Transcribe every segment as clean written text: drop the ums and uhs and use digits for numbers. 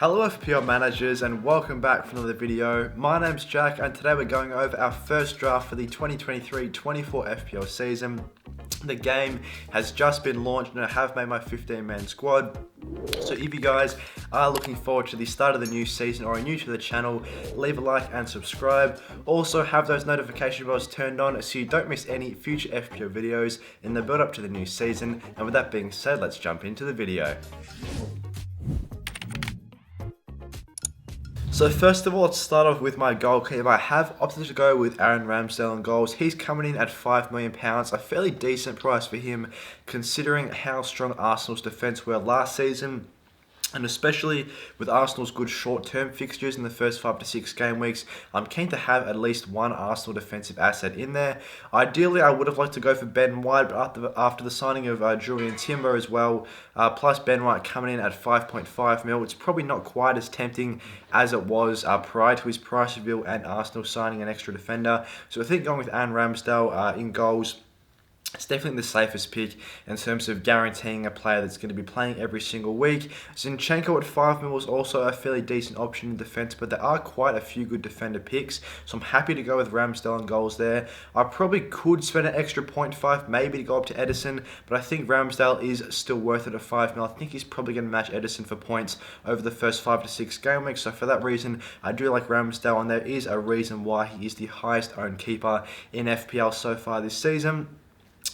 Hello FPL managers and welcome back for another video. My name's Jack and today we're going over our first draft for the 2023-24 FPL season. The game has just been launched and I have made my 15-man squad. So if you guys are looking forward to the start of the new season or are new to the channel, leave a like and subscribe. Also have those notification bells turned on so you don't miss any future FPL videos in the build up to the new season. And with that being said, let's jump into the video. So first of all, let's start off with my goalkeeper. I have opted to go with Aaron Ramsdale in goals. He's coming in at £5 million, a fairly decent price for him considering how strong Arsenal's defence were last season. And especially with Arsenal's good short-term fixtures in the first 5 to 6 game weeks, I'm keen to have at least one Arsenal defensive asset in there. Ideally, I would have liked to go for Ben White, but after the signing of Julian Timber as well, plus Ben White coming in at 5.5 mil, it's probably not quite as tempting as it was prior to his price reveal and Arsenal signing an extra defender. So I think going with Aaron Ramsdale in goals, it's definitely the safest pick in terms of guaranteeing a player that's going to be playing every single week. Zinchenko at 5 mil is also a fairly decent option in defence, but there are quite a few good defender picks, so I'm happy to go with Ramsdale and goals there. I probably could spend an extra 0.5 maybe to go up to Edison, but I think Ramsdale is still worth it at 5 mil. I think he's probably going to match Edison for points over the first 5 to 6 game weeks, so for that reason I do like Ramsdale, and there is a reason why he is the highest owned keeper in FPL so far this season.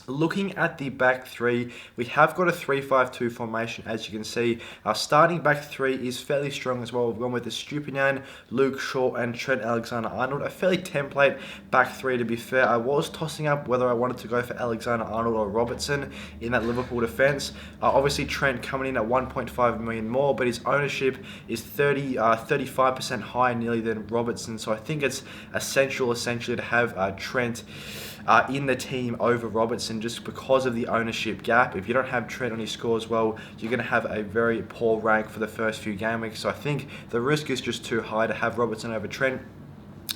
Looking at the back three, we have got a 3-5-2 formation, as you can see. Our starting back three is fairly strong as well. We've gone with the Estupiñán, Luke Shaw and Trent Alexander-Arnold. A fairly template back three, to be fair. I was tossing up whether I wanted to go for Alexander-Arnold or Robertson in that Liverpool defence. Obviously Trent coming in at 1.5 million more, but his ownership is 35% higher nearly than Robertson. So I think it's essentially to have Trent in the team over Robertson just because of the ownership gap. If you don't have Trent on your score as well, you're going to have a very poor rank for the first few game weeks. So I think the risk is just too high to have Robertson over Trent.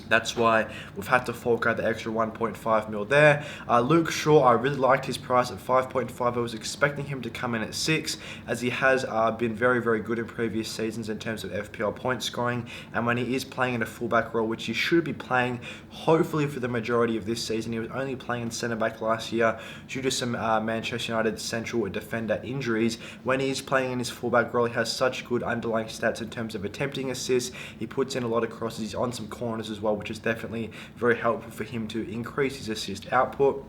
That's why we've had to fork out the extra 1.5 mil there. Luke Shaw, I really liked his price at 5.5. I was expecting him to come in at 6, as he has been very, very good in previous seasons in terms of FPL point scoring. And when he is playing in a fullback role, which he should be playing, hopefully for the majority of this season, he was only playing in centre-back last year due to some Manchester United central defender injuries. When he is playing in his fullback role, he has such good underlying stats in terms of attempting assists. He puts in a lot of crosses. He's on some corners as well, which is definitely very helpful for him to increase his assist output.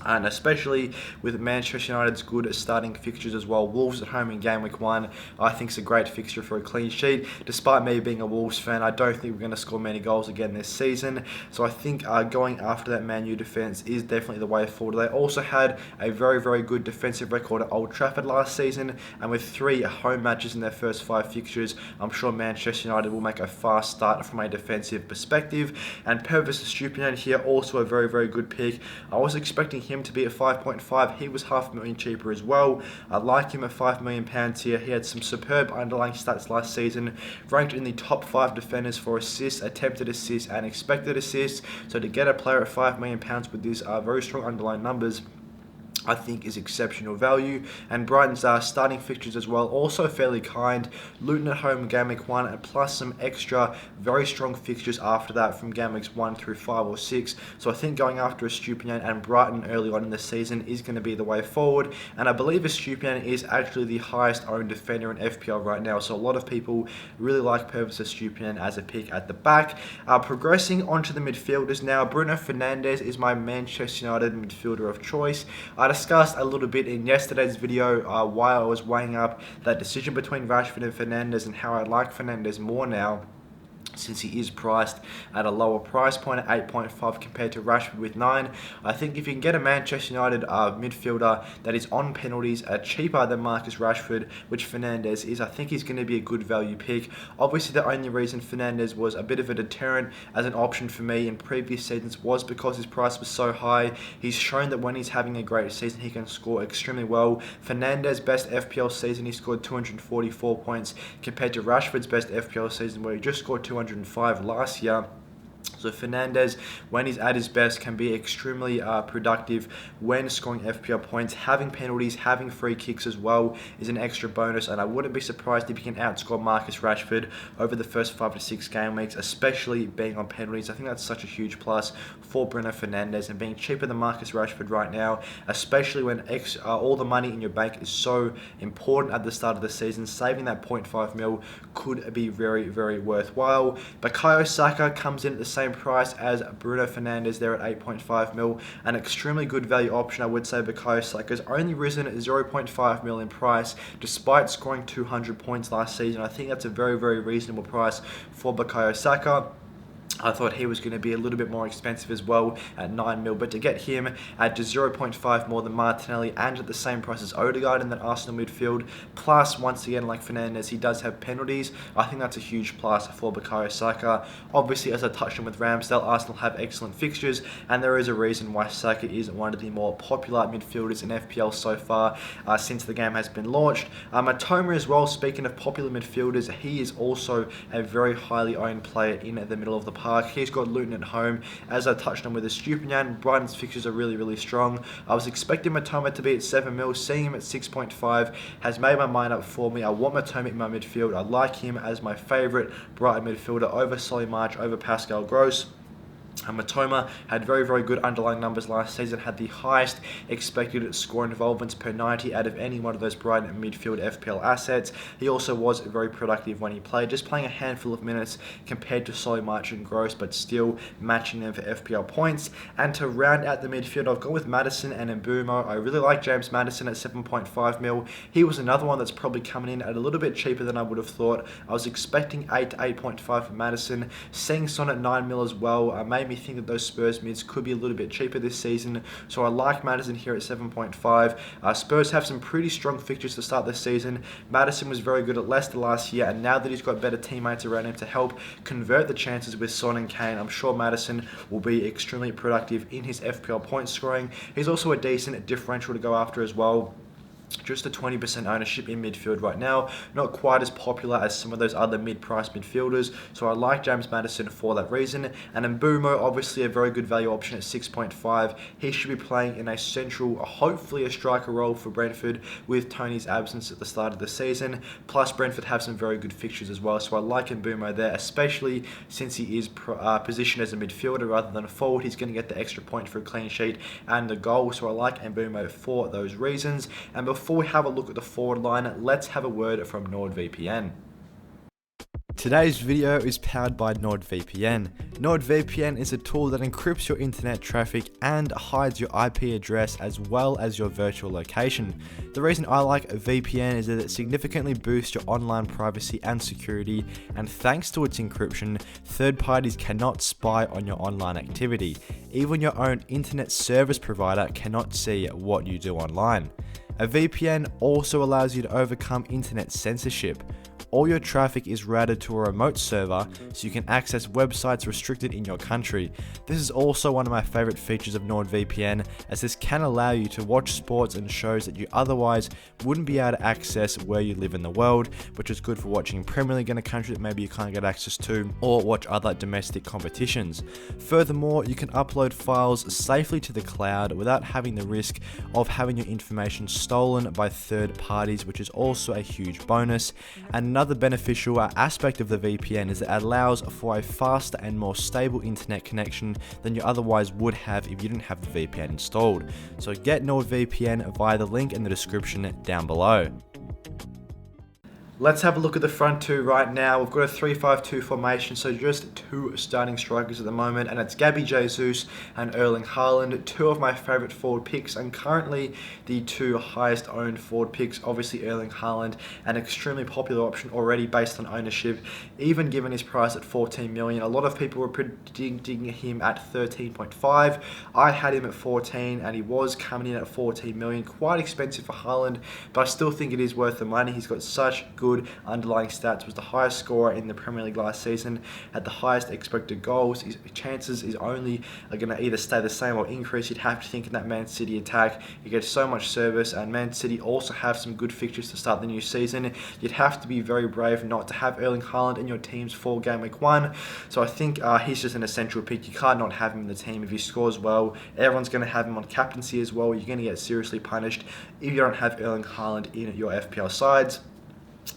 And especially with Manchester United's good starting fixtures as well. Wolves at home in game week 1, I think is a great fixture for a clean sheet. Despite me being a Wolves fan, I don't think we're going to score many goals again this season. So I think going after that Man U defence is definitely the way forward. They also had a very, very good defensive record at Old Trafford last season. And with 3 home matches in their first 5 fixtures, I'm sure Manchester United will make a fast start from a defensive perspective. And Pervis Estupiñán here, also a very, very good pick. I was expecting him to be at 5.5. He was $500,000 cheaper as well. I like him at £5 million here. He had some superb underlying stats last season, ranked in the top 5 defenders for assists, attempted assists and expected assists. So to get a player at £5 million with these very strong underlying numbers, I think is exceptional value. And Brighton's starting fixtures as well, also fairly kind. Luton at home game week 1, and plus some extra very strong fixtures after that from game weeks 1 through 5 or 6. So I think going after Estupiñán and Brighton early on in the season is going to be the way forward. And I believe Estupiñán is actually the highest owned defender in FPL right now. So a lot of people really like Pervis Estupiñán as a pick at the back. Progressing onto the midfielders now, Bruno Fernandes is my Manchester United midfielder of choice. I discussed a little bit in yesterday's video why I was weighing up that decision between Rashford and Fernandes and how I like Fernandes more now, since he is priced at a lower price point at 8.5 compared to Rashford with 9. I think if you can get a Manchester United midfielder that is on penalties cheaper than Marcus Rashford, which Fernandes is, I think he's going to be a good value pick. Obviously the only reason Fernandes was a bit of a deterrent as an option for me in previous seasons was because his price was so high. He's shown that when he's having a great season he can score extremely well. Fernandes' best FPL season, he scored 244 points compared to Rashford's best FPL season where he just scored 205 last year. So So Fernandes, when he's at his best, can be extremely productive when scoring FPL points. Having penalties, having free kicks as well is an extra bonus, and I wouldn't be surprised if he can outscore Marcus Rashford over the first 5 to 6 game weeks, especially being on penalties. I think that's such a huge plus for Bruno Fernandes, and being cheaper than Marcus Rashford right now, especially when all the money in your bank is so important at the start of the season. Saving that 0.5 mil could be very, very worthwhile. Bukayo Saka comes in at the same price as Bruno Fernandes there at 8.5 mil. An extremely good value option, I would say. Bukayo Saka's only risen 0.5 mil in price despite scoring 200 points last season. I think that's a very, very reasonable price for Bukayo Saka. I thought he was going to be a little bit more expensive as well at 9 mil, but to get him at just 0.5 more than Martinelli and at the same price as Odegaard in that Arsenal midfield, plus once again like Fernandes, he does have penalties. I think that's a huge plus for Bukayo Saka. Obviously, as I touched on with Ramsdale, Arsenal have excellent fixtures, and there is a reason why Saka is one of the more popular midfielders in FPL so far since the game has been launched. Matoma as well, speaking of popular midfielders, he is also a very highly owned player in the middle of the park. He's got Luton at home. As I touched on with Estupinian, Brighton's fixtures are really, really strong. I was expecting Matoma to be at 7 mil. Seeing him at 6.5 has made my mind up for me. I want Matoma in my midfield. I like him as my favourite Brighton midfielder over Solly March, over Pascal Gross. Matoma had very, very good underlying numbers last season, had the highest expected score involvements per 90 out of any one of those Brighton midfield FPL assets. He also was very productive when he played, just playing a handful of minutes compared to Solly March and Gross, but still matching them for FPL points. And to round out the midfield, I've gone with Maddison and Mbeumo. I really like James Maddison at 7.5 mil. He was another one that's probably coming in at a little bit cheaper than I would have thought. I was expecting 8 to 8.5 for Maddison. Seeing Son at 9 mil as well made me think that those Spurs mids could be a little bit cheaper this season, so I like Maddison here at 7.5. Spurs have some pretty strong fixtures to start this season. Maddison was very good at Leicester last year, and now that he's got better teammates around him to help convert the chances with Son and Kane, I'm sure Maddison will be extremely productive in his FPL point scoring. He's also a decent differential to go after as well. Just a 20% ownership in midfield right now. Not quite as popular as some of those other mid-price midfielders, so I like James Maddison for that reason. And Mbeumo, obviously a very good value option at 6.5. He should be playing in a central, hopefully a striker role for Brentford with Tony's absence at the start of the season. Plus Brentford have some very good fixtures as well, so I like Mbeumo there, especially since he is positioned as a midfielder rather than a forward. He's going to get the extra point for a clean sheet and the goal, so I like Mbeumo for those reasons. And before we have a look at the forward line, let's have a word from NordVPN. Today's video is powered by NordVPN. NordVPN is a tool that encrypts your internet traffic and hides your IP address as well as your virtual location. The reason I like a VPN is that it significantly boosts your online privacy and security, and thanks to its encryption, third parties cannot spy on your online activity. Even your own internet service provider cannot see what you do online. A VPN also allows you to overcome internet censorship. All your traffic is routed to a remote server so you can access websites restricted in your country. This is also one of my favorite features of NordVPN, as this can allow you to watch sports and shows that you otherwise wouldn't be able to access where you live in the world, which is good for watching Premier League in a country that maybe you can't get access to, or watch other domestic competitions. Furthermore, you can upload files safely to the cloud without having the risk of having your information stolen by third parties, which is also a huge bonus. And another beneficial aspect of the VPN is that it allows for a faster and more stable internet connection than you otherwise would have if you didn't have the VPN installed. So get NordVPN via the link in the description down below. Let's have a look at the front two right now. We've got a 3-5-2 formation, so just two starting strikers at the moment, and it's Gabby Jesus and Erling Haaland, two of my favourite forward picks, and currently the two highest owned forward picks. Obviously Erling Haaland, an extremely popular option already based on ownership, even given his price at 14 million. A lot of people were predicting him at 13.5. I had him at 14, and he was coming in at 14 million. Quite expensive for Haaland, but I still think it is worth the money. He's got such good good underlying stats, was the highest scorer in the Premier League last season, had the highest expected goals. His chances is only going to either stay the same or increase. You'd have to think in that Man City attack. You get so much service, and Man City also have some good fixtures to start the new season. You'd have to be very brave not to have Erling Haaland in your teams for game week 1. So I think he's just an essential pick. You can't not have him in the team if he scores well. Everyone's going to have him on captaincy as well. You're going to get seriously punished if you don't have Erling Haaland in your FPL sides.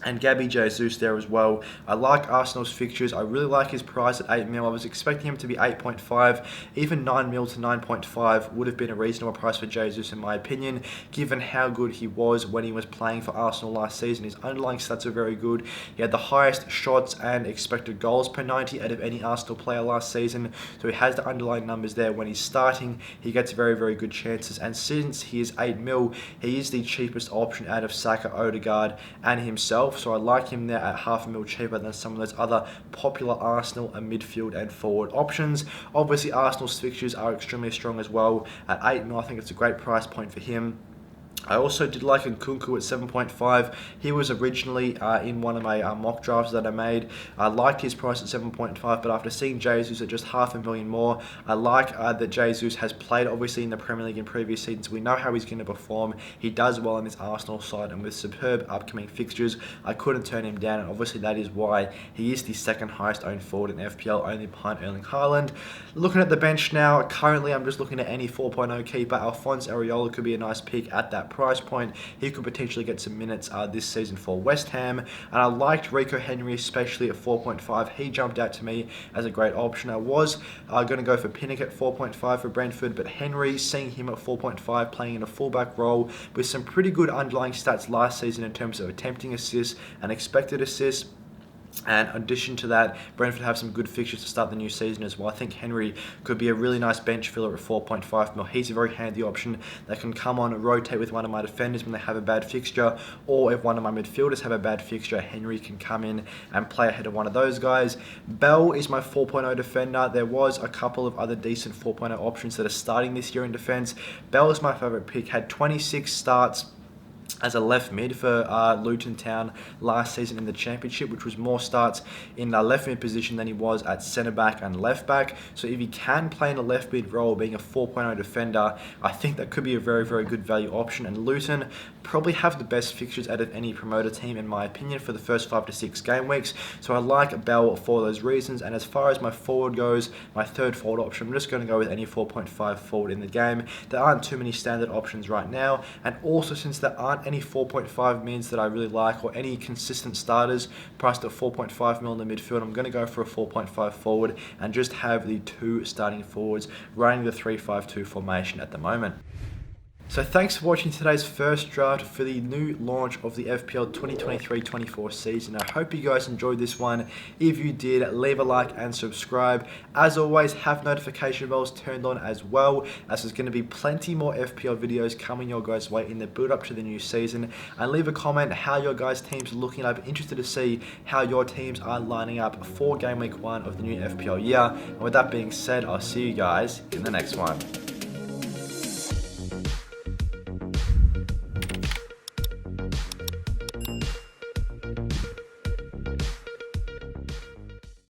And Gabby Jesus there as well. I like Arsenal's fixtures. I really like his price at 8 mil. I was expecting him to be 8.5. Even 9 mil to 9.5 would have been a reasonable price for Jesus in my opinion, given how good he was when he was playing for Arsenal last season. His underlying stats are very good. He had the highest shots and expected goals per 90 out of any Arsenal player last season. So he has the underlying numbers there. When he's starting, he gets very, very good chances. And since he is 8 mil, he is the cheapest option out of Saka, Odegaard, and himself. So I like him there at half a mil cheaper than some of those other popular Arsenal and midfield and forward options. Obviously, Arsenal's fixtures are extremely strong as well. At 8 mil, I think it's a great price point for him. I also did like Nkunku at 7.5. He was originally in one of my mock drafts that I made. I liked his price at 7.5, but after seeing Jesus at just $500,000 more, I like that Jesus has played obviously in the Premier League in previous seasons. We know how he's going to perform. He does well on this Arsenal side, and with superb upcoming fixtures, I couldn't turn him down, and obviously that is why he is the second highest owned forward in FPL, only behind Erling Haaland. Looking at the bench now, currently I'm just looking at any 4.0 keeper. Alphonse Areola could be a nice pick at that price point. He could potentially get some minutes this season for West Ham, and I liked Rico Henry especially at 4.5. He jumped out to me as a great option. I was going to go for Pinnock at 4.5 for Brentford, but Henry, seeing him at 4.5 playing in a fullback role with some pretty good underlying stats last season in terms of attempting assists and expected assists. And in addition to that, Brentford have some good fixtures to start the new season as well. I think Henry could be a really nice bench filler at 4.5 mil. He's a very handy option that can come on and rotate with one of my defenders when they have a bad fixture, or if one of my midfielders have a bad fixture, Henry can come in and play ahead of one of those guys. Bell is my 4.0 defender. There was a couple of other decent 4.0 options that are starting this year in defense. Bell is my favorite pick, had 26 starts as a left mid for Luton Town last season in the Championship, which was more starts in the left mid position than he was at centre back and left back. So if he can play in a left mid role, being a 4.0 defender, I think that could be a very, very good value option. And Luton probably have the best fixtures out of any promoter team in my opinion for the first 5 to 6 game weeks. So I like Bell for those reasons. And as far as my forward goes, my third forward option, I'm just going to go with any 4.5 forward in the game. There aren't too many standard options right now, and also since there aren't any 4.5 mins that I really like, or any consistent starters priced at 4.5 mil in the midfield, I'm going to go for a 4.5 forward and just have the 2 starting forwards running the 3-5-2 formation at the moment. So thanks for watching today's first draft for the new launch of the FPL 2023-24 season. I hope you guys enjoyed this one. If you did, leave a like and subscribe. As always, have notification bells turned on as well, as there's going to be plenty more FPL videos coming your guys' way in the build up to the new season. And leave a comment how your guys' teams are looking. I'd be interested to see how your teams are lining up for game week 1 of the new FPL year. And with that being said, I'll see you guys in the next one.